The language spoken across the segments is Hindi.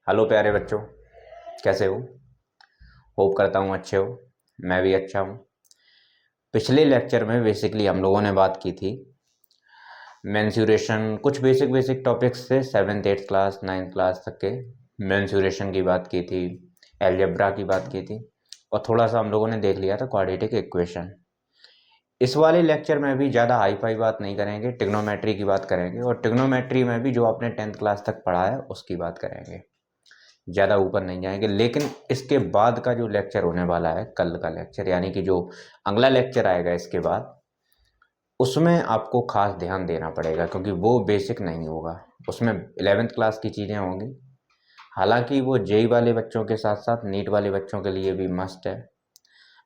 हेलो प्यारे बच्चों, कैसे हो? होप करता हूँ अच्छे हो। मैं भी अच्छा हूँ। पिछले लेक्चर में बेसिकली हम लोगों ने बात की थी मेंसुरेशन, कुछ बेसिक बेसिक टॉपिक्स थे 7th 8th class 9th class तक के। मेंसुरेशन की बात की थी, एलजेब्रा की बात की थी, और थोड़ा सा हम लोगों ने देख लिया था क्वाड्रेटिक इक्वेशन। इस वाले लेक्चर में भी ज़्यादा हाई फाई बात नहीं करेंगे, ट्रिग्नोमेट्री की बात करेंगे, और ट्रिग्नोमेट्री में भी जो आपने 10th क्लास तक पढ़ा है उसकी बात करेंगे। ज़्यादा ऊपर नहीं जाएंगे। लेकिन इसके बाद का जो लेक्चर होने वाला है, कल का लेक्चर, यानी कि जो अगला लेक्चर आएगा इसके बाद, उसमें आपको खास ध्यान देना पड़ेगा क्योंकि वो बेसिक नहीं होगा। उसमें 11th क्लास की चीज़ें होंगी। हालांकि वो जेई वाले बच्चों के साथ साथ नीट वाले बच्चों के लिए भी मस्ट है।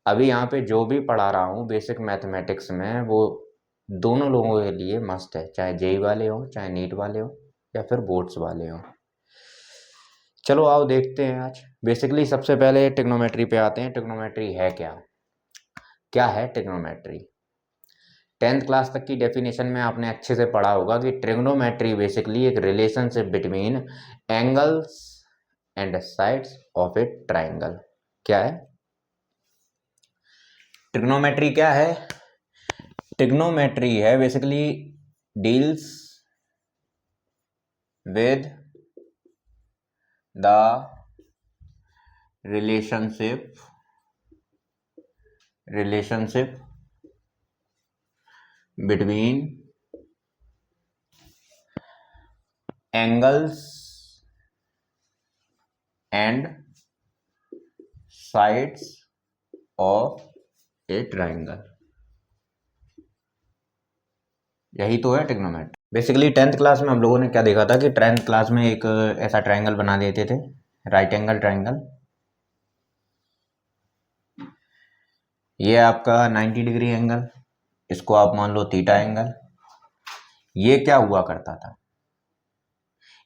अभी यहाँ पे जो भी पढ़ा रहा हूँ बेसिक मैथमेटिक्स में, वो दोनों लोगों के लिए मस्ट है, चाहे जेई वाले हो, चाहे नीट वाले हो, या फिर बोर्ड्स वाले हो। चलो आओ देखते हैं। आज बेसिकली सबसे पहले ट्रिग्नोमेट्री पे आते हैं। ट्रिग्नोमेट्री है क्या? क्या है ट्रिग्नोमेट्री? 10th क्लास तक की डेफिनेशन में आपने अच्छे से पढ़ा होगा कि ट्रिग्नोमेट्री बेसिकली एक relationship between angles and sides of A triangle. क्या है ट्रिग्नोमेट्री? क्या है ट्रिग्नोमेट्री? है basically deals with the relationship between angles and sides of a triangle। यही तो है ट्रिग्नोमेट्री। बेसिकली 10th क्लास में हम लोगों ने क्या देखा था कि 10th क्लास में एक ऐसा ट्राइंगल बना देते थे, राइट एंगल ट्राइंगल। ये आपका 90 डिग्री एंगल, इसको आप मान लो थीटा एंगल। ये क्या हुआ करता था,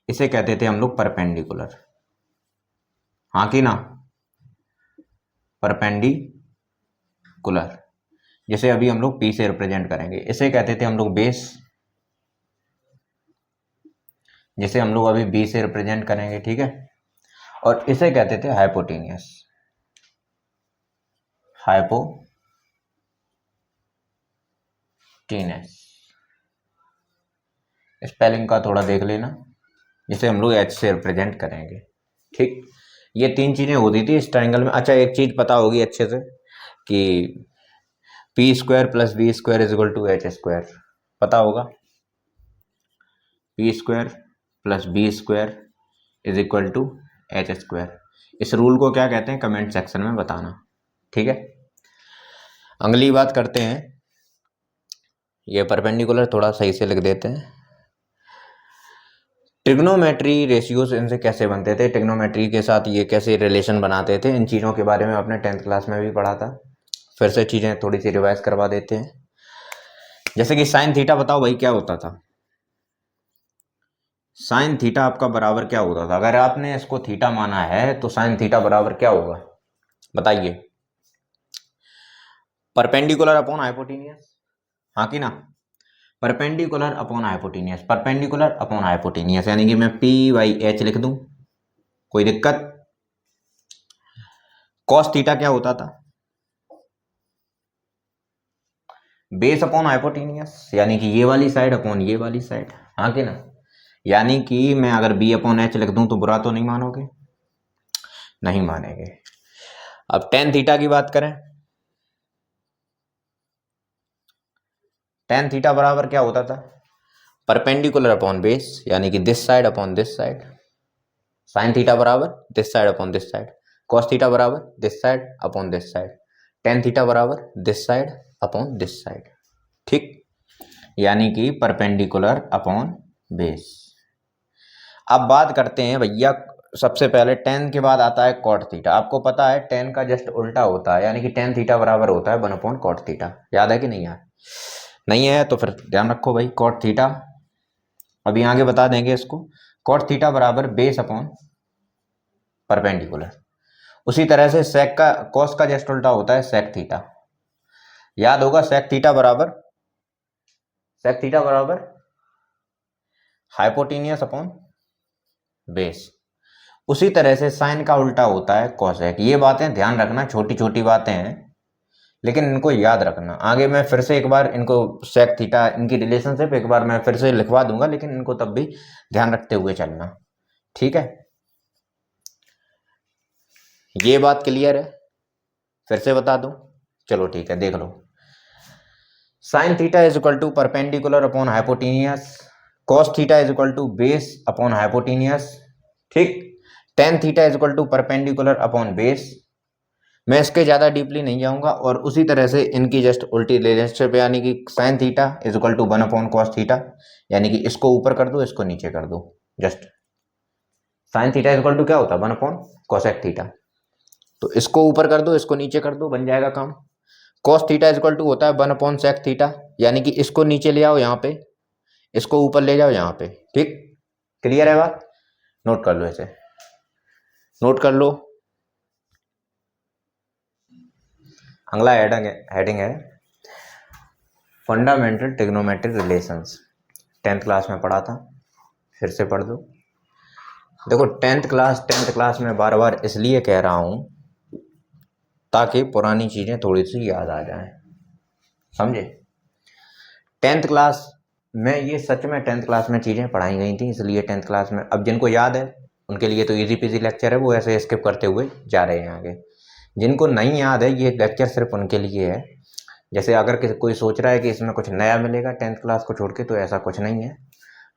इसे कहते थे हम लोग परपेंडिकुलर। हाँ कि ना, परपेंडिकुलर। जैसे अभी हम लोग पी से रिप्रेजेंट करेंगे, इसे कहते थे हम लोग बेस। जिसे हम लोग अभी बी से रिप्रेजेंट करेंगे, ठीक है। और इसे कहते थे हाइपोटेनियस। हाइपोटेनस स्पेलिंग का थोड़ा देख लेना। जिसे हम लोग एच से रिप्रेजेंट करेंगे, ठीक। ये तीन चीजें होती थी इस ट्राइंगल में। अच्छा, एक चीज पता होगी अच्छे से कि P square plus B square is equal to H square. पता होगा, P square plus B square is equal to H square. इस रूल को क्या कहते हैं कमेंट सेक्शन में बताना, ठीक है। अगली बात करते हैं, ये परपेंडिकुलर थोड़ा सही से लिख देते हैं। ट्रिग्नोमेट्री रेशियोज इनसे कैसे बनते थे, ट्रिग्नोमेट्री के साथ ये कैसे रिलेशन बनाते थे, इन चीज़ों के बारे में आपने 10th क्लास में भी पढ़ा था। फिर से चीज़ें थोड़ी सी रिवाइज करवा देते हैं। जैसे कि साइन थीटा, बताओ भाई क्या होता था। साइन थीटा आपका बराबर क्या होता था? अगर आपने इसको थीटा माना है तो साइन थीटा बराबर क्या होगा, बताइए। परपेंडिकुलर अपॉन हाइपोटेनियस, हाँ कि ना। Perpendicular upon hypotenuse, perpendicular upon hypotenuse, यानी कि मैं पी बाई एच लिख दूं, कोई दिक्कत। कॉस थीटा क्या होता था, बेस अपॉन हाइपोटेनियस, यानी कि ये वाली साइड अपॉन ये वाली साइड, हाँ कि ना। यानी कि मैं अगर बी अपॉन एच लिख दूं तो बुरा तो नहीं मानोगे? नहीं मानेंगे। अब टेन थीटा की बात करें, टेन थीटा बराबर क्या होता था, परपेंडिकुलर अपॉन बेस, यानी कि this side upon this side. Sine theta बराबर this side upon this side. Cos theta बराबर this side upon this side. Tan theta बराबर this side upon this side, ठीक। यानी कि परपेंडिकुलर अपॉन बेस। अब बात करते हैं भैया, सबसे पहले टेन के बाद आता है कॉट थीटा। आपको पता है टेन का जस्ट उल्टा होता है, यानी कि टेन थीटा बराबर होता है 1 अपॉन कॉट थीटा। याद है कि नहीं है? नहीं है तो फिर ध्यान रखो भाई, कॉट थीटा अभी आगे बता देंगे इसको। कॉट थीटा बराबर बेस अपॉन परपेंडिकुलर। उसी तरह से सेक का, कॉस का जस्ट उल्टा होता है सेक थीटा। याद होगा सेक थीटा बराबर हाइपोटेनियस अपॉन बेस। उसी तरह से साइन का उल्टा होता है कोसेक। ये बातें ध्यान रखना, छोटी छोटी बातें हैं लेकिन इनको याद रखना। आगे मैं फिर से एक बार इनको सेक थीटा इनकी रिलेशनशिप एक बार मैं फिर से लिखवा दूंगा, लेकिन इनको तब भी ध्यान रखते हुए चलना, ठीक है। ये बात क्लियर है, फिर से बता दूं, चलो ठीक है, देख लो। Sine theta is equal to perpendicular upon hypotenuse, cos theta is equal to base upon hypotenuse, ठीक। Tan theta is equal to perpendicular upon base. मैं इसके ज़्यादा डीपली नहीं जाऊंगा। और उसी तरह से इनकी जस्ट उल्टी रिलेशनशिप, यानी कि sine theta is equal to 1 upon cos theta, यानी कि इसको ऊपर कर दो इसको नीचे कर दो। Just sine theta is equal to क्या होता है 1 अपॉन कॉसेक थीटा, तो इसको ऊपर कर दो इसको नीचे कर दो, बन जाएगा काम। Cos theta is equal to होता है 1 अपॉन सेक थीटा, यानी कि इसको नीचे ले आओ यहाँ पे, इसको ऊपर ले जाओ यहाँ पे, ठीक। क्लियर है बात, नोट कर लो इसे, नोट कर लो। अगला हेडिंग है fundamental trigonometric relations. 10th class में पढ़ा था, फिर से पढ़ दो। देखो 10th क्लास में बार बार इसलिए कह रहा हूं ताकि पुरानी चीजें थोड़ी सी याद आ जाएं, समझे। 10th क्लास में ये सच में 10th क्लास में चीजें पढ़ाई गई थी, इसलिए 10th क्लास में अब जिनको याद है उनके लिए तो इजी पीजी लेक्चर है, वो ऐसे स्किप करते हुए जा रहे हैं आगे। जिनको नहीं याद है ये लेक्चर सिर्फ उनके लिए है। जैसे अगर कोई सोच रहा है कि इसमें कुछ नया मिलेगा 10th क्लास को छोड़ के, तो ऐसा कुछ नहीं है।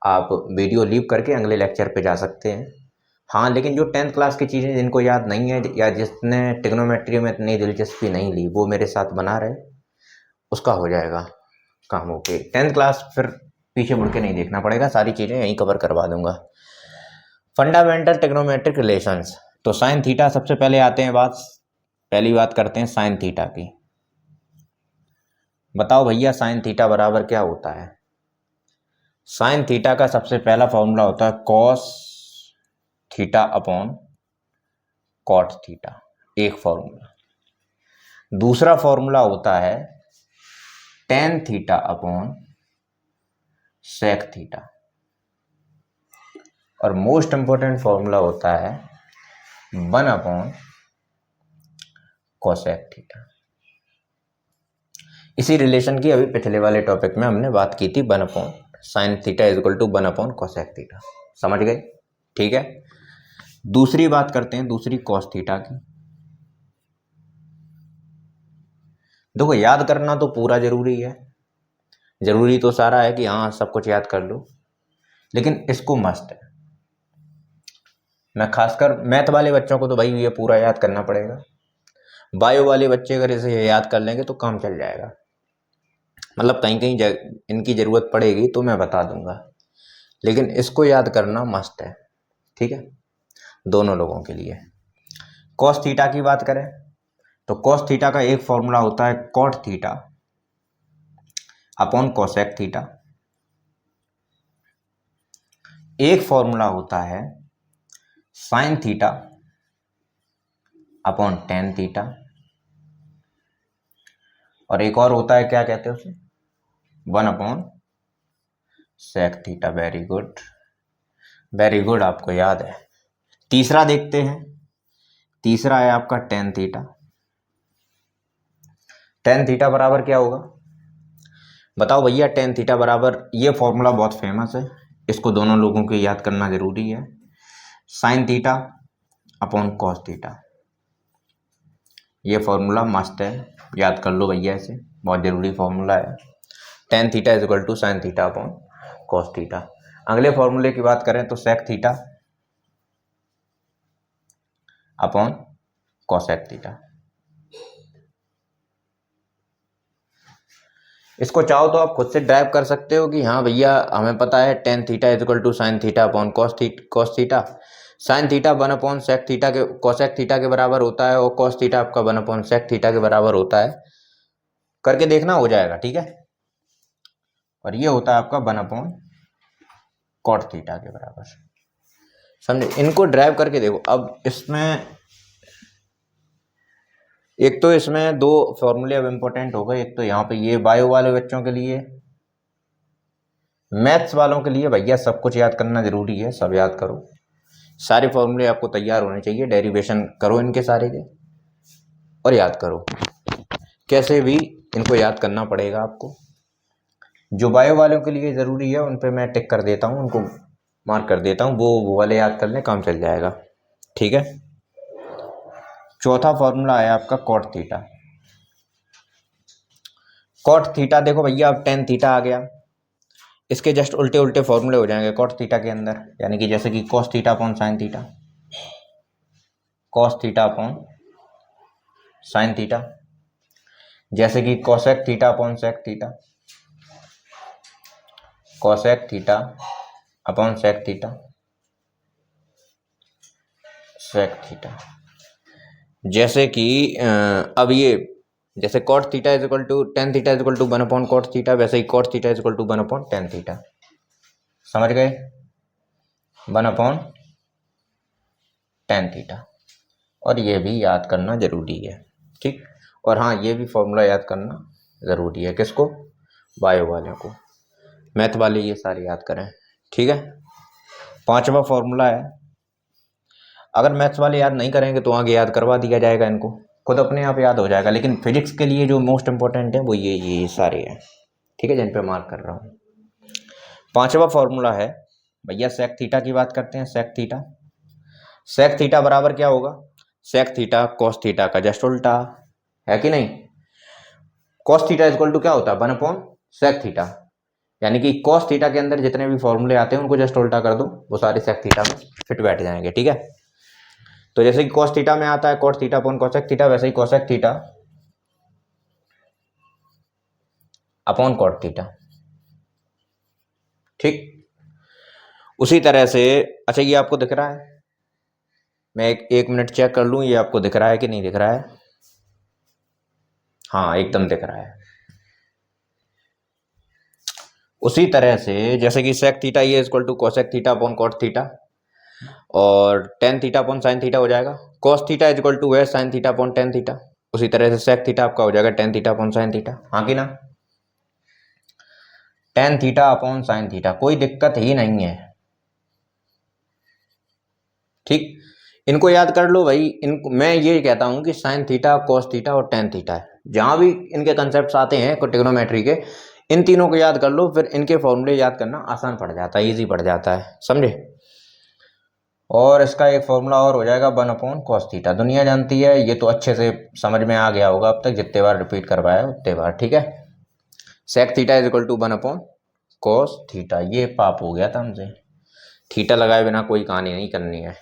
आप वीडियो लीव करके अगले लेक्चर पे जा सकते हैं। हाँ, लेकिन जो 10th क्लास की चीज़ें जिनको याद नहीं है या जिसने ट्रिग्नोमेट्री में इतनी दिलचस्पी नहीं ली, वो मेरे साथ बना रहे, उसका हो जाएगा काम। ओके, 10th क्लास फिर पीछे मुड़ के नहीं देखना पड़ेगा, सारी चीज़ें यहीं कवर करवा दूंगा। फंडामेंटल ट्रिग्नोमेट्रिक रिलेशंस, तो साइन थीटा सबसे पहले आते हैं। पहली बात करते हैं साइन थीटा की। बताओ भैया साइन थीटा बराबर क्या होता है। साइन थीटा का सबसे पहला फॉर्मूला होता है cos theta upon cot theta, एक फॉर्मूला। दूसरा फॉर्मूला होता है tan theta upon sec theta. और मोस्ट इंपॉर्टेंट फॉर्मूला होता है 1 अपॉन कोसेक थीटा। इसी रिलेशन की अभी पिछले वाले टॉपिक में हमने बात की थी, 1 upon sine theta is equal to 1 upon cosec theta, समझ गए, ठीक है। दूसरी बात करते हैं दूसरी कॉस थीटा की। देखो याद करना तो पूरा जरूरी है, जरूरी तो सारा है कि हाँ सब कुछ याद कर लो, लेकिन इसको मस्ट है। मैं खासकर मैथ वाले बच्चों को तो भाई ये पूरा याद करना पड़ेगा। बायो वाले बच्चे अगर इसे याद कर लेंगे तो काम चल जाएगा। मतलब कहीं कहीं इनकी ज़रूरत पड़ेगी तो मैं बता दूंगा, लेकिन इसको याद करना मस्ट है, ठीक है, दोनों लोगों के लिए। कॉस थीटा की बात करें तो कॉस थीटा का एक फॉर्मूला होता है cot theta upon cosec theta. एक फॉर्मूला होता है sine theta upon tan theta. और एक और होता है, क्या कहते हैं उसे, 1 upon sec theta. Very good, very good, आपको याद है। तीसरा देखते हैं, तीसरा है आपका टेन थीटा। टेन थीटा बराबर क्या होगा बताओ भैया। टेन थीटा बराबर, ये फॉर्मूला बहुत फेमस है, इसको दोनों लोगों को याद करना जरूरी है। Sine theta upon cos theta, ये फॉर्मूला मस्त है, याद कर लो भैया, इसे बहुत जरूरी फॉर्मूला है। Tan theta is equal to sine theta upon cos theta. अगले फॉर्मूले की बात करें तो sec theta upon cosec theta. इसको चाहो तो आप खुद से ड्राइव कर सकते हो कि हाँ भैया हमें पता है tan theta is equal to sine theta upon cos theta. Sine theta 1 upon sec theta के कोसेक थीटा के बराबर होता है, और कॉस थीटा आपका 1 अपॉन सेक थीटा के बराबर होता है। करके देखना, हो जाएगा, ठीक है। और ये होता है आपका 1 अपॉन कॉट थीटा के बराबर, समझे। इनको ड्राइव करके देखो। अब इसमें एक तो इसमें दो फॉर्मूले अब इंपॉर्टेंट हो गए। एक तो यहाँ पे ये बायो वाले बच्चों के लिए, मैथ्स वालों के लिए भैया सब कुछ याद करना जरूरी है, सब याद करो। सारे फॉर्मूले आपको तैयार होने चाहिए, डेरिवेशन करो इनके सारे के और याद करो। कैसे भी इनको याद करना पड़ेगा आपको। जो बायो वालों के लिए ज़रूरी है उन पे मैं टिक कर देता हूँ, उनको मार्क कर देता हूँ, वो वाले याद कर लें, काम चल जाएगा। ठीक है। चौथा फॉर्मूला है आपका कॉट थीटा। कॉट थीटा देखो भैया, अब टेन थीटा आ गया, इसके जस्ट उल्टे उल्टे फॉर्मूले हो जाएंगे कॉट थीटा के अंदर, यानी कि जैसे कि cos theta upon sine theta, cos theta upon sine theta, जैसे कि cosec theta upon sec theta, cosec theta upon sec theta, sec theta. जैसे कि अब ये जैसे cot theta is equal to tan theta is equal to one upon cot theta, वैसे ही cot theta is equal to one upon tan theta. समझ गए? One upon tan theta. और ये भी याद करना जरूरी है। ठीक। और हाँ, ये भी फॉर्मूला याद करना ज़रूरी है। किसको? बायो वाले को। मैथ वाले ये सारे याद करें। ठीक है। पांचवा फॉर्मूला है, अगर मैथ्स वाले याद नहीं करेंगे तो आगे याद करवा दिया जाएगा, इनको खुद अपने आप याद हो जाएगा, लेकिन फिजिक्स के लिए जो मोस्ट इंपॉर्टेंट है वो ये सारे हैं। ठीक है, जिन पे मार्क कर रहा हूँ। पांचवा फॉर्मूला है भैया, सेक थीटा की बात करते हैं। सेक थीटा, सेक थीटा बराबर क्या होगा? सेक थीटा कॉस थीटा का जस्ट उल्टा, है कि नहीं? कॉस थीटा इक्वल टू क्या होता है? वन अपॉन सेक थीटा, यानी कि कॉस थीटा के अंदर जितने भी फॉर्मूले आते हैं उनको जस्ट उल्टा कर दो, वो सारे सेक थीटा में फिट बैठ जाएंगे। ठीक है। तो जैसे कि कॉस थीटा में आता है cot theta upon cosec theta, वैसे ही cosec theta upon cot theta. ठीक। उसी तरह से, अच्छा ये आपको दिख रहा है? मैं एक मिनट चेक कर लूं, ये आपको दिख रहा है कि नहीं दिख रहा है? हाँ, एकदम दिख रहा है। उसी तरह से जैसे कि सेक थीटा ये equal to cosec theta upon cot theta, और tan theta upon sine theta हो जाएगा। Cos theta is equal to है sine theta upon tan theta. उसी तरह से सेक थीटा आपका हो जाएगा tan theta upon sine theta. हाँ कि ना? Tan theta upon sine theta, कोई दिक्कत ही नहीं है। ठीक। इनको याद कर लो भाई। इनको मैं ये कहता हूं कि साइन थीटा, कॉस थीटा और टेन थीटा है, जहां भी इनके कंसेप्ट आते हैं ट्रिग्नोमेट्री के, इन तीनों को याद कर लो, फिर इनके फॉर्मूले याद करना आसान पड़ जाता है, ईजी पड़ जाता है। समझे? और इसका एक फॉर्मूला और हो जाएगा वन अपॉन कॉस थीटा। दुनिया जानती है, ये तो अच्छे से समझ में आ गया होगा अब तक, जितने बार रिपीट करवाया उतने बार। ठीक है। Sec theta is equal to one upon cos theta. ये पाप हो गया था हमसे, थीटा लगाए बिना कोई कहानी नहीं करनी है।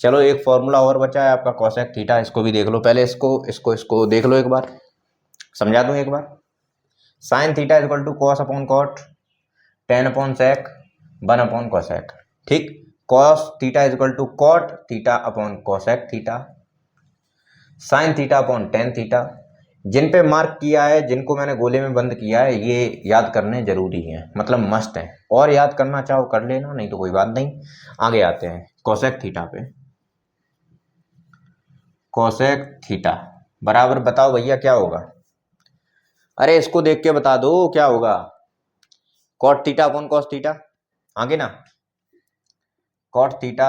चलो, एक फॉर्मूला और बचा है आपका कॉसेक थीटा, इसको भी देख लो पहले। इसको देख लो एक बार, समझा दूं एक बार। Sine theta is equal to cos upon cot, tan upon sec, one upon cosec. ठीक। Cos theta is equal to cot theta upon cosec theta, sine theta upon tan theta. जिन पे मार्क किया है, जिनको मैंने गोले में बंद किया है, ये याद करने जरूरी हैं, मतलब मस्त हैं। और याद करना चाहो कर लेना, नहीं तो कोई बात नहीं। आगे आते हैं कोसेक थीटा पे। कोसेक थीटा बराबर बताओ भैया क्या होगा? अरे इसको देख के बता दो क्या होगा। Cot theta upon cos theta, आगे ना? Cot theta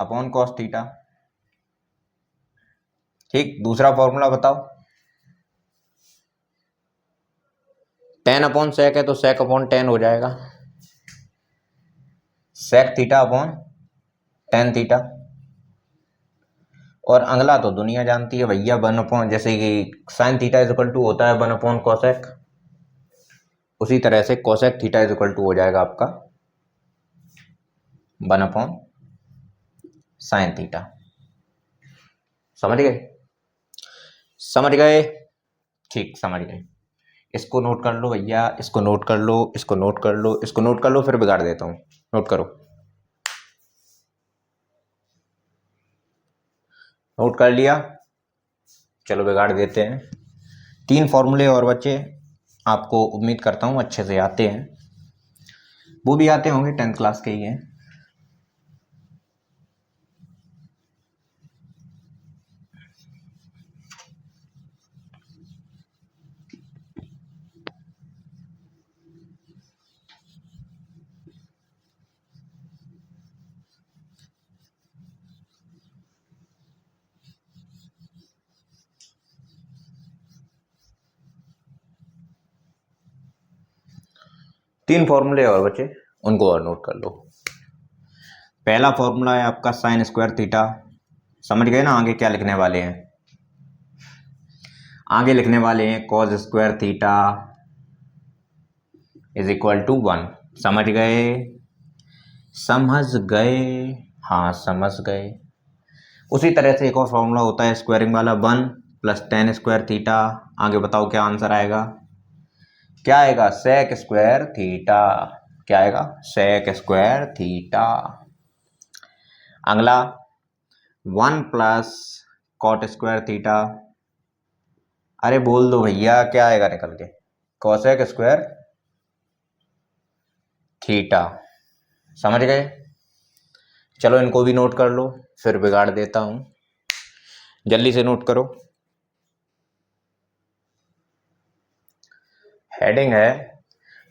upon cos theta. ठीक। दूसरा फॉर्मूला बताओ। टेन अपॉन सेक है तो सेक अपॉन टेन हो जाएगा, sec theta upon tan theta. और अगला तो दुनिया जानती है भैया, वन अपॉन, जैसे कि sine theta is equal to होता है वन अपॉन कोसेक, उसी तरह से cosec theta is equal to हो जाएगा आपका वन अपॉन साइन थीटा। समझ गए? समझ गए? ठीक, समझ गए। इसको नोट कर लो भैया, इसको नोट कर लो, इसको नोट कर लो, इसको नोट कर लो, फिर बिगाड़ देता हूँ। नोट करो। नोट कर लिया? चलो बिगाड़ देते हैं। तीन फॉर्मूले और बच्चे, आपको उम्मीद करता हूँ अच्छे से आते हैं, वो भी आते होंगे, टेंथ क्लास के ही हैं। 3 फॉर्मूले और बचे, उनको और नोट कर लो। पहला फॉर्मूला है आपका साइन स्क्वायर थीटा, समझ गए ना। आगे क्या लिखने वाले हैं, आगे लिखने वाले हैं cos square theta is equal to 1। समझ गए, समझ गए, हाँ समझ गए। उसी तरह से एक और फॉर्मूला होता है स्क्वायरिंग वाला, 1 प्लस टेन स्क्वायर थीटा। आगे बताओ क्या आंसर आएगा, क्या आएगा, सेक स्क्वायर थीटा। क्या आएगा, सेक स्क्वायर थीटा। अगला 1 प्लस कॉट स्क्वायर थीटा। अरे बोल दो भैया, क्या आएगा निकल के, कोसेक स्क्वायर थीटा। समझ गए, चलो इनको भी नोट कर लो, फिर बिगाड़ देता हूं, जल्दी से नोट करो। हेडिंग है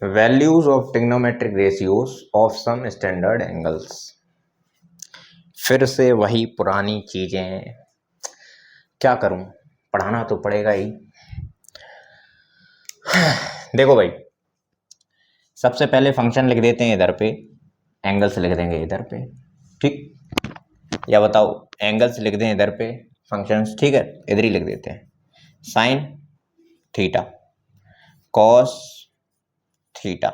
values of trigonometric ratios of some standard angles. फिर से वही पुरानी चीजें, क्या करूं, पढ़ाना तो पड़ेगा ही। देखो भाई, सबसे पहले फंक्शन लिख देते हैं इधर पे, एंगल्स लिख देंगे इधर पे, ठीक, या बताओ एंगल्स लिख दें इधर पे, फंक्शंस, ठीक है, इधर ही लिख देते हैं। Sine theta, cos theta,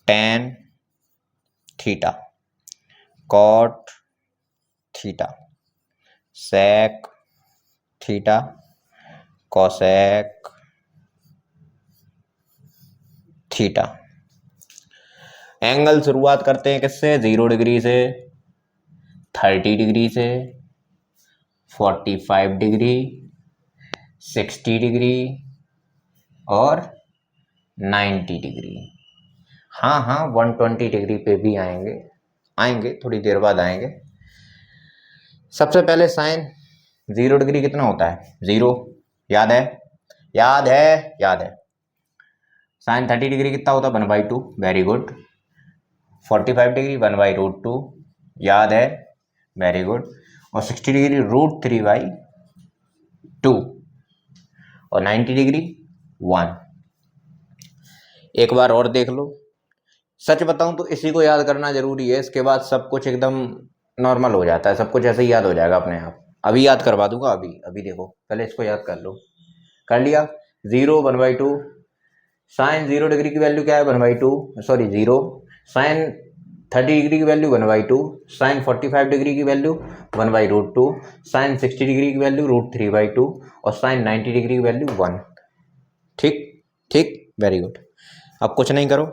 tan theta, cot theta, sec theta, cosec theta. Angle शुरुआत करते हैं किससे, 0 डिग्री से, 30 डिग्री से, 45 डिग्री, 60 डिग्री और 90 डिग्री। हाँ हाँ 120 डिग्री पे भी आएंगे थोड़ी देर बाद आएंगे। सबसे पहले साइन 0 डिग्री कितना होता है, 0, याद है, याद है, याद है। साइन 30 डिग्री कितना होता है, 1/2, वेरी गुड। 45 डिग्री 1/√2, याद है, वेरी गुड। और 60 डिग्री √3/2 और 90 डिग्री 1। एक बार और देख लो, सच बताऊं तो इसी को याद करना जरूरी है, इसके बाद सब कुछ एकदम नॉर्मल हो जाता है, सब कुछ ऐसे ही याद हो जाएगा अपने आप। अभी याद करवा दूंगा, अभी देखो, पहले इसको याद कर लो। कर लिया, 0 1/2, साइन 0 डिग्री की वैल्यू क्या है, 1/2, सॉरी 0। साइन 30 डिग्री की वैल्यू 1/2, साइन 45 डिग्री की वैल्यू 1/√2, साइन 60 डिग्री की वैल्यू √3/2 और साइन 90 डिग्री की वैल्यू 1। ठीक ठीक, वेरी गुड। अब कुछ नहीं करो,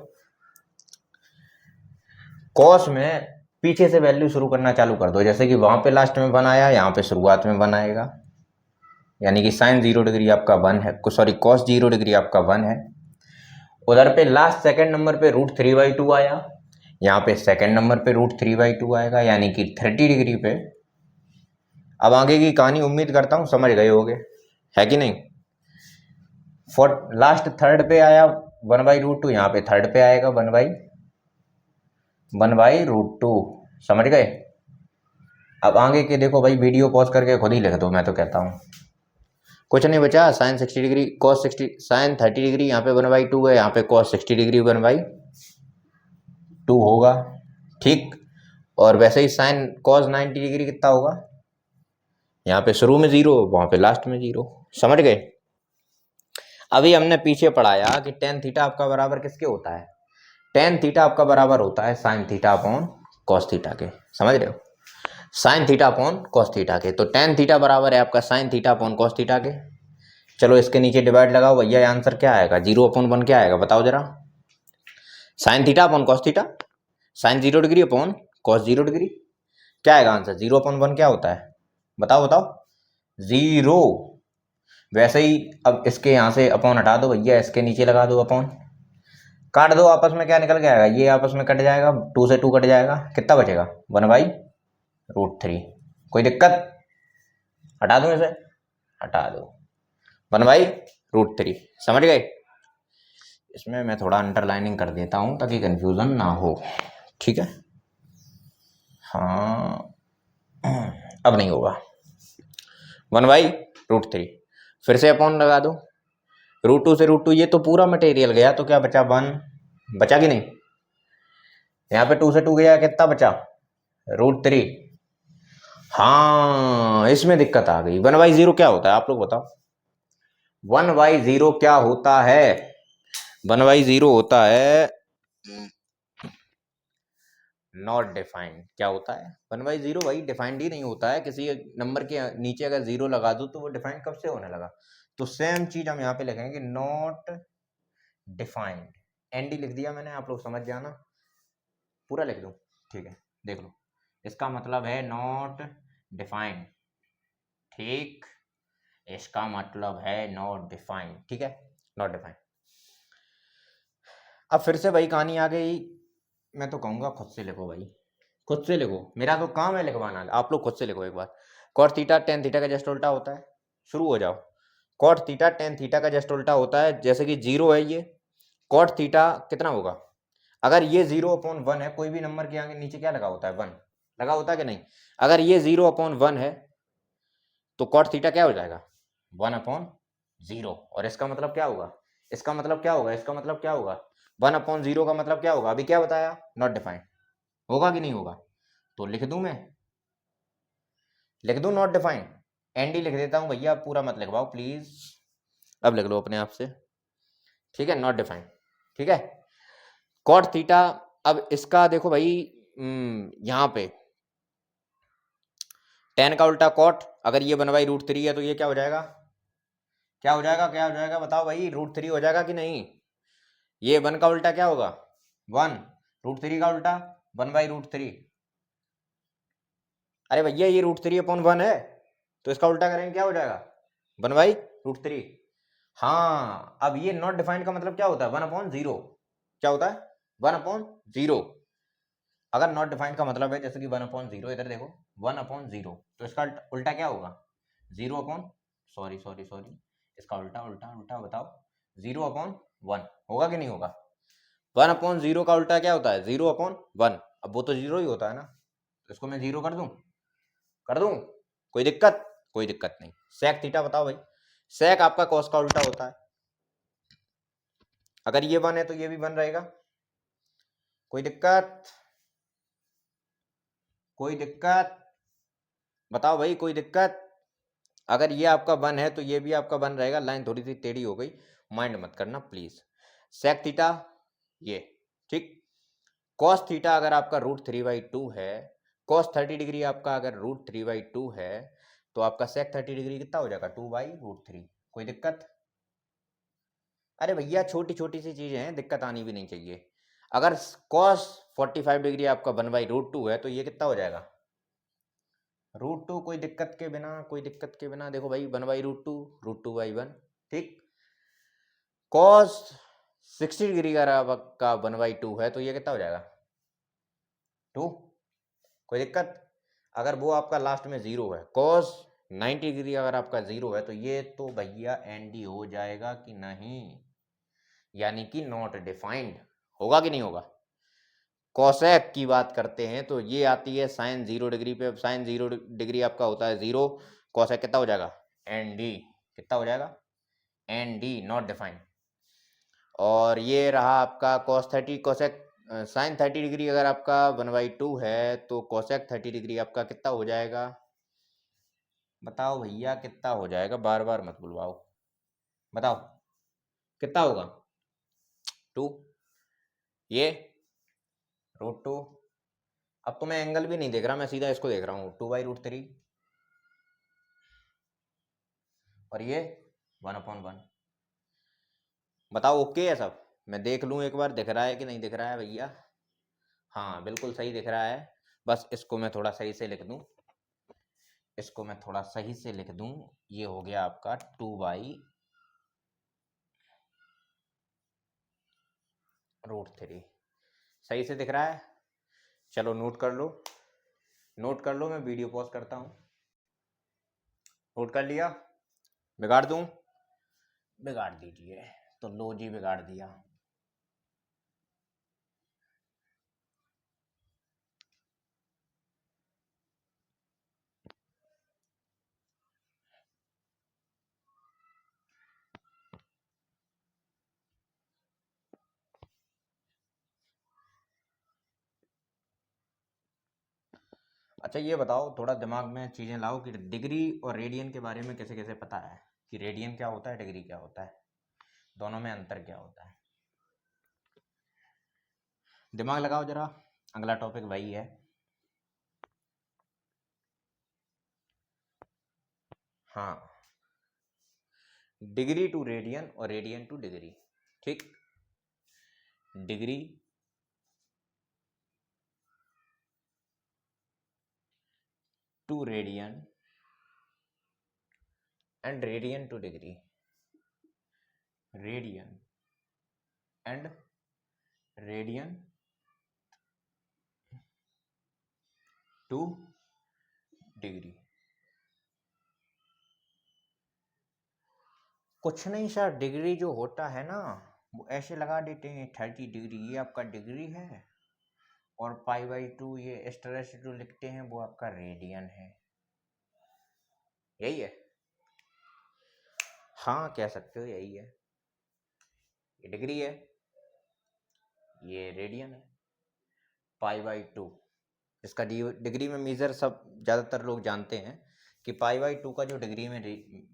कॉस में पीछे से वैल्यू शुरू करना चालू कर दो, जैसे कि वहां पे लास्ट में 1 आया, यहाँ पे शुरुआत में 1 आएगा। यानी कि साइन 0 डिग्री आपका 1 है, सॉरी कॉस 0 डिग्री आपका 1 है। उधर पे लास्ट सेकंड नंबर पे √3/2 आया, यहाँ पे सेकंड नंबर पे √3/2 आएगा, यानी कि 30 डिग्री पे। अब आगे की कहानी उम्मीद करता हूँ समझ गए होगे, है कि नहीं। लास्ट थर्ड पे आया 1/√2, यहाँ पे थर्ड पे आएगा 1/√2, समझ गए। अब आगे के देखो भाई, वीडियो पॉज करके खुद ही लिख दो, मैं तो कहता हूँ कुछ नहीं बचा। Sine 60 degree cos 60, sine 30 degree यहाँ पे 1/2 है, यहाँ पे कॉस 60 डिग्री 1/2 होगा, ठीक। और वैसे ही साइन कॉस 90 डिग्री कितना होगा, यहाँ पे शुरू में 0, वहां पे लास्ट में 0, समझ गए। अभी हमने पीछे पढ़ाया कि टेन थीटा आपका बराबर किसके होता है, टेन थीटा आपका बराबर होता है sine theta upon cos theta के, समझ रहे हो, sign theta upon cos theta के। तो टेन थीटा बराबर है आपका sign theta upon cos theta के। चलो इसके नीचे डिवाइड लगाओ भैया, आंसर क्या आएगा, 0/1 क्या आएगा बताओ जरा, sine theta upon cos theta, sine 0 degree upon cos 0 degree, क्या आएगा आंसर, 0/1 क्या होता है, बताओ बताओ, 0। वैसे ही अब इसके यहाँ से अपॉन हटा दो भैया, इसके नीचे लगा दो अपॉन, काट दो आपस में, क्या निकल के आएगा, ये आपस में कट जाएगा, 2 से 2 कट जाएगा, कितना बचेगा 1/√3। कोई दिक्कत, हटा दूं इसे, हटा दो, 1/√3, समझ गए। इसमें मैं थोड़ा अंडरलाइनिंग कर देता हूं ताकि कंफ्यूजन ना हो, ठीक है। हाँ अब नहीं होगा, 1/√3, फिर से अपॉन लगा दो, √2 से √2, ये तो पूरा मटेरियल गया, तो क्या बचा 1, बचा कि नहीं? यहाँ पे 2 से 2 गया, कितना बचा? √3। हाँ, इसमें दिक्कत आ गई। 1/0 क्या होता है आप लोग बताओ? 1/0 क्या होता है? 1/0 होता है नॉट डिफाइंड। क्या होता है 1/0? भाई डिफाइंड ही नहीं होता है। किसी नंबर के नीचे अगर 0 लगा दूं तो वो डिफाइंड कब से होने लगा? तो सेम चीज हम यहाँ पे लिखेंगे, नॉट डिफाइंड। एनडी लिख दिया मैंने, आप लोग समझ जाना। पूरा लिख दूं? ठीक है, देख लो। इसका मतलब है नॉट डिफाइंड। ठीक, इसका मतलब है नॉट डिफाइंड। ठीक है, नॉट डिफाइंड। अब फिर से वही कहानी आ गई। मैं तो कहूंगा खुद से लिखो भाई, खुद से लिखो। मेरा तो काम है लिखवाना, आप लोग खुद से लिखो एक बार। कॉट थीटा टेन थीटा का जस्ट उल्टा होता है। शुरू हो जाओ। कॉट थीटा टेन थीटा का जस्ट उल्टा होता है। जैसे कि 0 है ये, कॉट थीटा कितना होगा? अगर ये 0/1 है, कोई भी नंबर के आगे नीचे क्या लगा होता है? 1 लगा होता है कि नहीं? अगर ये 0/1 है तो कॉट थीटा क्या हो जाएगा? 1/0। और इसका मतलब क्या होगा? इसका मतलब क्या होगा? इसका मतलब क्या होगा? 1/0 का मतलब क्या होगा? अभी क्या बताया? Not defined. होगा कि नहीं होगा? तो लिख दूं मैं, लिख दूं नॉट डिफाइंड? एनडी लिख देता हूं भैया, पूरा मत लिखवाओ प्लीज। अब लिख लो अपने आप से। ठीक है, नॉट डिफाइंड। ठीक है, कॉट थीटा। अब इसका देखो भाई, यहाँ पे टेन का उल्टा कॉट। अगर ये 1/√3 है तो ये क्या हो जाएगा? क्या हो जाएगा? क्या हो जाएगा बताओ भाई? √3 हो जाएगा कि नहीं? ये 1 का उल्टा क्या होगा? 1। √3 का उल्टा 1/√3। अरे भैया ये √3/1 है, तो इसका उल्टा करेंगे क्या हो जाएगा? 1/√3। हाँ, अब ये नॉट डिफाइंड का मतलब क्या होता है? 1/0। क्या होता है? 1/0। अगर नॉट डिफाइंड का मतलब है जैसे कि 1/0, इधर देखो 1/0, तो इसका उल्टा क्या होगा? 0 अपॉन, सॉरी सॉरी सॉरी, इसका उल्टा उल्टा उल्टा बताओ। 0/1 होगा कि नहीं होगा? 1/0 का उल्टा क्या होता है? 0/1। अब वो तो 0 ही होता है ना, तो इसको मैं 0 कर दूं? कर दूं? कोई दिक्कत? कोई दिक्कत नहीं। सेक थीटा बताओ भाई। सेक आपका कॉस का उल्टा होता है। अगर ये 1 है तो ये भी 1 रहेगा। कोई दिक्कत? कोई दिक्कत? बताओ भाई, कोई दिक्कत? अगर ये आपका 1 है तो ये भी आपका 1 रहेगा। लाइन थोड़ी सी टेढ़ी हो गई, माइंड मत करना प्लीज। सेक थीटा ये, ठीक। कॉस थीटा अगर आपका √3/2 है, कॉस 30 डिग्री आपका अगर √3/2 है, तो आपका सेक 30 डिग्री कितना हो जाएगा? 2/√3। कोई दिक्कत? अरे भैया छोटी छोटी सी चीजें हैं, दिक्कत आनी भी नहीं चाहिए। अगर कॉस 45 डिग्री आपका 1/√2 है तो ये कितना हो जाएगा? √2। कोई दिक्कत के बिना, कोई दिक्कत के बिना। देखो भाई 1/√2, √2/1। ठीक। कॉस 60 डिग्री का आपका 1/2 है तो ये कितना हो जाएगा? 2। कोई दिक्कत? अगर वो आपका लास्ट में 0 है, कॉस 90 डिग्री अगर आपका 0 है, तो ये तो भैया एनडी हो जाएगा कि नहीं? यानी कि नॉट डिफाइंड। होगा कि नहीं होगा? कॉसेक की बात करते हैं तो ये आती है साइन 0 डिग्री पे। साइन 0 डिग्री आपका होता है 0। कॉसेक कितना हो जाएगा? N D. कितना हो जाएगा? N D, not defined. और ये रहा आपका कॉस 30, कॉसेक साइन 30 डिग्री अगर आपका 1/2 है तो कॉसेक 30 डिग्री आपका कितना हो जाएगा? बताओ भैया कितना हो जाएगा? बार बार मत बुलवाओ, बताओ कितना होगा? 2। ये √2। अब तो मैं एंगल भी नहीं देख रहा, मैं सीधा इसको देख रहा हूँ, 2/√3। और ये 1/1। बताओ ओके है सब? मैं देख लूँ एक बार, दिख रहा है कि नहीं दिख रहा है भैया? हाँ बिल्कुल सही दिख रहा है। बस इसको मैं थोड़ा सही से लिख दूँ, इसको मैं थोड़ा सही से लिख दूँ। ये हो गया आपका 2/√3। सही से दिख रहा है? चलो नोट कर लो, नोट कर लो। मैं वीडियो पॉज करता हूँ। नोट कर लिया? बिगाड़ दूँ? बिगाड़ दीजिए। तो लो जी, बिगाड़ दिया। अच्छा ये बताओ, थोड़ा दिमाग में चीज़ें लाओ कि डिग्री और रेडियन के बारे में कैसे कैसे पता है कि रेडियन क्या होता है, डिग्री क्या होता है, दोनों में अंतर क्या होता है। दिमाग लगाओ जरा, अगला टॉपिक वही है। हाँ, डिग्री टू रेडियन और रेडियन टू डिग्री। ठीक, degree to radian and radian to degree, radian and radian to degree. कुछ नहीं सर, डिग्री जो होता है ना वो ऐसे लगा देते हैं 30 डिग्री, ये आपका डिग्री है, और पाई/2 ये इस तरह से जो लिखते हैं वो आपका रेडियन है। यही है, हाँ कह सकते हो यही है। ये डिग्री है, ये रेडियन है। पाई/2 इसका डिग्री में मीज़र सब ज़्यादातर लोग जानते हैं कि पाई/2 का जो डिग्री में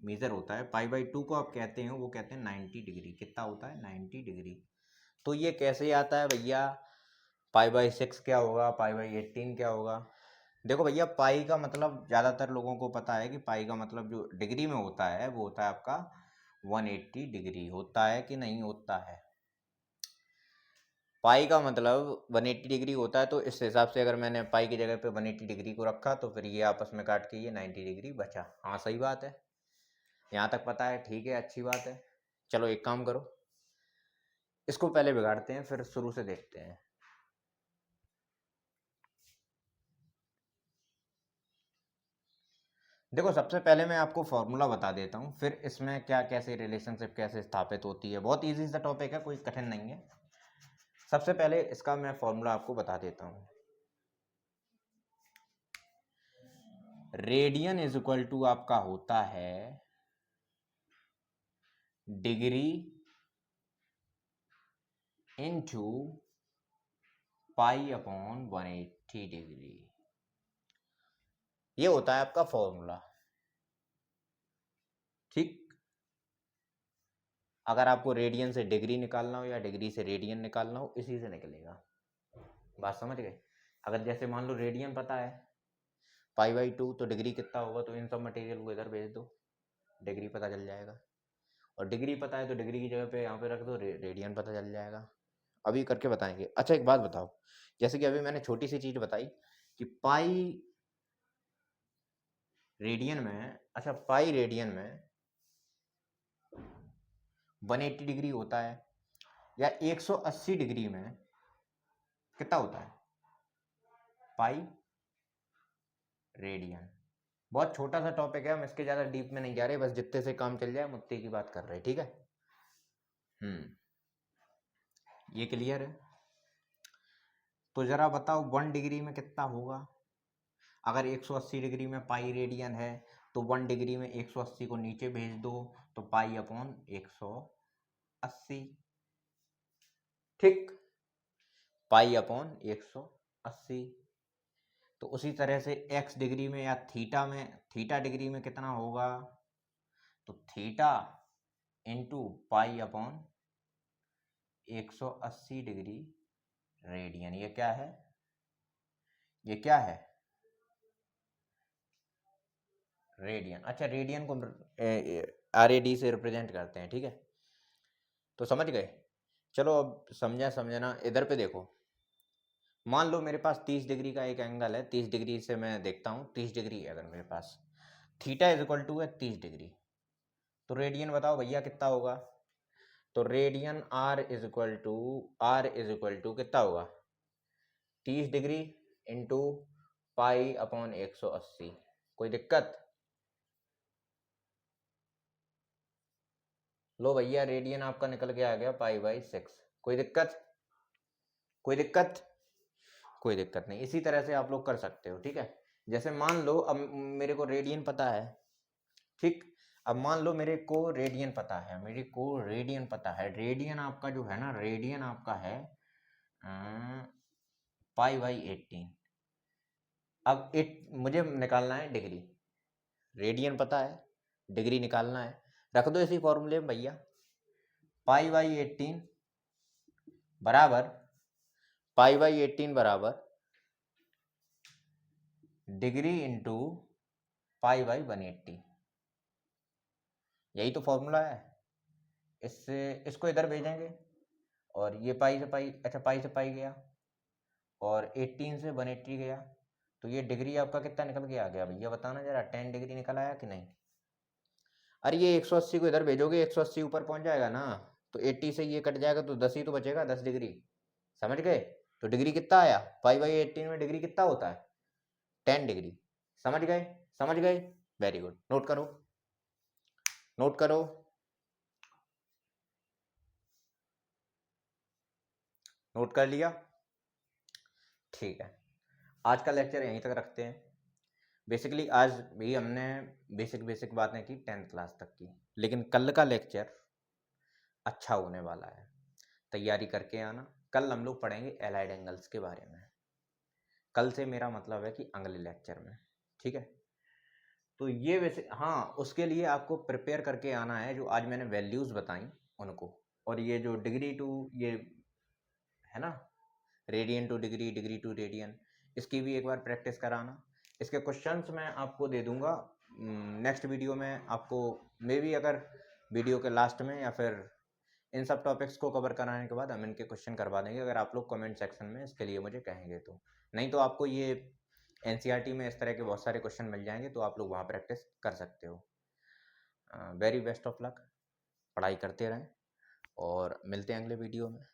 मीज़र होता है, पाई/2 को आप कहते हैं, वो कहते हैं 90 डिग्री। कितना होता है? 90 डिग्री। तो ये कैसे आता है भैया? पाई/6 क्या होगा, पाई/18 क्या होगा? देखो भैया, पाई का मतलब ज़्यादातर लोगों को पता है कि पाई का मतलब जो डिग्री में होता है वो होता है आपका 180 डिग्री। होता है कि नहीं होता है? पाई का मतलब 180 डिग्री होता है, तो इस हिसाब से अगर मैंने पाई की जगह पे 180 डिग्री को रखा तो फिर ये आपस में काट के ये 90 डिग्री बचा। हाँ सही बात है, यहाँ तक पता है, ठीक है, अच्छी बात है। चलो एक काम करो, इसको पहले बिगाड़ते हैं फिर शुरू से देखते हैं। देखो सबसे पहले मैं आपको फॉर्मूला बता देता हूँ, फिर इसमें क्या कैसे रिलेशनशिप कैसे स्थापित होती है। बहुत इजी सा टॉपिक है, कोई कठिन नहीं है। सबसे पहले इसका मैं फॉर्मूला आपको बता देता हूँ। रेडियन इज इक्वल टू आपका होता है डिग्री इनटू पाई/180 डिग्री। ये होता है आपका फॉर्मूला। ठीक, अगर आपको रेडियन से डिग्री निकालना हो या डिग्री से रेडियन निकालना हो, इसी से निकलेगा। बात समझ गए? अगर जैसे मान लो रेडियन पता है पाई/2, तो डिग्री कितना होगा, तो इन सब मटेरियल को इधर भेज दो, डिग्री पता चल जाएगा। और डिग्री पता है तो डिग्री की जगह पे यहाँ पे रख दो, रेडियन पता चल जाएगा। अभी करके बताएंगे। अच्छा एक बात बताओ, जैसे कि अभी मैंने छोटी सी चीज बताई कि पाई रेडियन में, अच्छा पाई रेडियन में 180 डिग्री होता है, या 180 डिग्री में कितना होता है? Pi radian. बहुत छोटा सा टॉपिक है, हम इसके ज़्यादा डीप में नहीं जा रहे, बस जितने से काम चल जाए मुत्ते की बात कर रहे हैं, ठीक है। ये क्लियर है? तो ज़रा बताओ 1 डिग्री में कितना होगा? अगर 180 डिग्री में पाई रेडियन है तो 1 डिग्री में 180 को नीचे भेज दो, तो पाई/180। ठीक, पाई/180। तो उसी तरह से x डिग्री में या थीटा डिग्री में कितना होगा? तो थीटा इंटू पाई/180 डिग्री रेडियन। ये क्या है? ये क्या है? रेडियन। अच्छा, रेडियन को RAD से रिप्रेजेंट करते हैं, ठीक है। तो समझ गए? चलो अब समझना, इधर पे देखो। मान लो मेरे पास 30 डिग्री का एक एंगल है, 30 डिग्री से मैं देखता हूँ, 30 डिग्री है अगर मेरे पास, थीटा इज इक्वल टू है 30 डिग्री। तो रेडियन बताओ भैया कितना होगा? तो radian R is equal to कितना होगा? 30 डिग्री इंटू पाई/180। कोई दिक्कत? लो भैया, रेडियन आपका निकल के आ गया पाई/6। कोई दिक्कत? कोई दिक्कत? कोई दिक्कत नहीं। इसी तरह से आप लोग कर सकते हो, ठीक है। जैसे मान लो अब मेरे को रेडियन पता है, ठीक। अब मान लो मेरे को रेडियन पता है। रेडियन आपका जो है ना, रेडियन आपका है पाई/18। अब मुझे निकालना है डिग्री, रेडियन पता है, डिग्री निकालना है, रख दो इसी फॉर्मूले में भैया। π/18 बराबर π/18 बराबर डिग्री इंटू π/180, यही तो फॉर्मूला है। इससे इसको इधर भेजेंगे और ये पाई से पाई, अच्छा पाई से पाई गया और 18 से 180 गया, तो ये डिग्री आपका कितना निकल के आ गया भैया, बताना जरा, 10 डिग्री निकल आया कि नहीं। अरे ये 180 को इधर भेजोगे, 180 ऊपर पहुंच जाएगा ना, तो 80 से ये कट जाएगा तो 10 ही तो बचेगा, 10 डिग्री, समझ गए। तो डिग्री कितना आया, π/18 में डिग्री कितना होता है, 10 डिग्री, समझ गए, समझ गए, वेरी गुड। नोट करो, नोट करो, नोट कर लिया, ठीक है। आज का लेक्चर यहीं तक रखते हैं। बेसिकली आज भी हमने बेसिक बातें की 10th क्लास तक की, लेकिन कल का लेक्चर अच्छा होने वाला है, तैयारी करके आना। कल हम लोग पढ़ेंगे एलाइड एंगल्स के बारे में, कल से मेरा मतलब है कि अगले लेक्चर में, ठीक है। तो ये वैसे हाँ, उसके लिए आपको प्रिपेयर करके आना है, जो आज मैंने वैल्यूज़ बताई उनको, और ये जो डिग्री टू ये है ना, radian to degree, degree to radian, इसकी भी एक बार प्रैक्टिस कराना। इसके क्वेश्चंस मैं आपको दे दूंगा नेक्स्ट वीडियो में, आपको मे बी अगर वीडियो के लास्ट में, या फिर इन सब टॉपिक्स को कवर कराने के बाद हम इनके क्वेश्चन करवा देंगे, अगर आप लोग कमेंट सेक्शन में इसके लिए मुझे कहेंगे तो। नहीं तो आपको ये एनसीईआरटी में इस तरह के बहुत सारे क्वेश्चन मिल जाएंगे, तो आप लोग वहाँ प्रैक्टिस कर सकते हो। वेरी बेस्ट ऑफ लक, पढ़ाई करते रहें और मिलते हैं अगले वीडियो में।